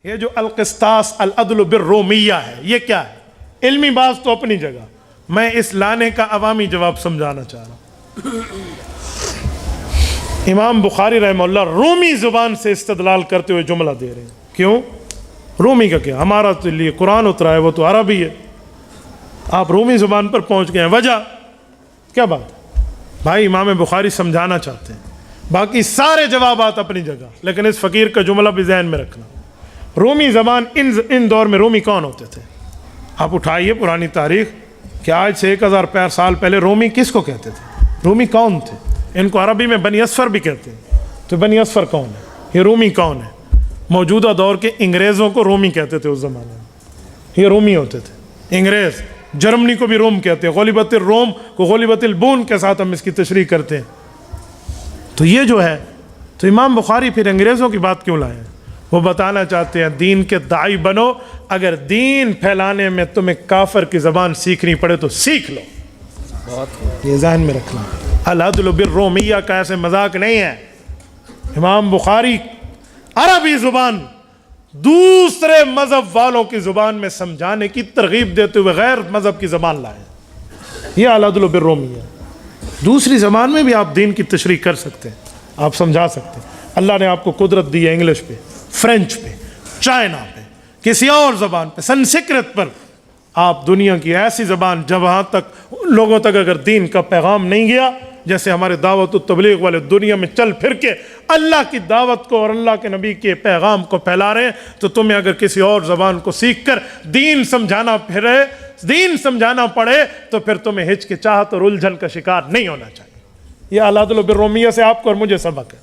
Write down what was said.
یہ جو القسطاس العدل بالرومیہ ہے، یہ کیا ہے؟ علمی بات تو اپنی جگہ، میں اس لانے کا عوامی جواب سمجھانا چاہ رہا ہوں۔ امام بخاری رحمہ اللہ رومی زبان سے استدلال کرتے ہوئے جملہ دے رہے ہیں۔ کیوں؟ رومی کا کیا؟ ہمارا تو لیے قرآن اترا ہے، وہ تو عربی ہے، آپ رومی زبان پر پہنچ گئے ہیں، وجہ کیا بات ہے؟ بھائی امام بخاری سمجھانا چاہتے ہیں، باقی سارے جوابات اپنی جگہ، لیکن اس فقیر کا جملہ بھی ذہن میں رکھنا۔ رومی زبان ان دور میں رومی کون ہوتے تھے؟ آپ اٹھائیے پرانی تاریخ کہ آج سے 1000 سال پہلے رومی کس کو کہتے تھے؟ رومی کون تھے؟ ان کو عربی میں بنی اصفر بھی کہتے ہیں، تو بنی اصفر کون ہے؟ یہ رومی کون ہے؟ موجودہ دور کے انگریزوں کو رومی کہتے تھے اس زمانے میں، یہ رومی ہوتے تھے انگریز۔ جرمنی کو بھی روم کہتے ہیں، غلبت الروم کو غلبت البون کے ساتھ ہم اس کی تشریح کرتے ہیں۔ تو یہ جو ہے، تو امام بخاری پھر انگریزوں کی بات کیوں لائے ہیں؟ وہ بتانا چاہتے ہیں دین کے داعی بنو، اگر دین پھیلانے میں تمہیں کافر کی زبان سیکھنی پڑے تو سیکھ لو، یہ ذہن میں رکھنا۔ العدل بالرومیہ کا ایسے مذاق نہیں ہے۔ امام بخاری عربی زبان دوسرے مذہب والوں کی زبان میں سمجھانے کی ترغیب دیتے ہوئے غیر مذہب کی زبان لائے، یہ العدل بالرومیہ۔ دوسری زبان میں بھی آپ دین کی تشریح کر سکتے ہیں، آپ سمجھا سکتے ہیں۔ اللہ نے آپ کو قدرت دی ہے انگلش پہ، فرینچ پہ، چائنا پہ، کسی اور زبان پہ، سنسکرت پر۔ آپ دنیا کی ایسی زبان جہاں تک لوگوں تک اگر دین کا پیغام نہیں گیا، جیسے ہمارے دعوت و تبلیغ والے دنیا میں چل پھر کے اللہ کی دعوت کو اور اللہ کے نبی کے پیغام کو پھیلا رہے ہیں، تو تمہیں اگر کسی اور زبان کو سیکھ کر دین سمجھانا پڑے تو پھر تمہیں ہچکچاہٹ اور الجھن کا شکار نہیں ہونا چاہیے۔ یہ العدل بالرومیہ سے آپ کو اور مجھے سبق ہے۔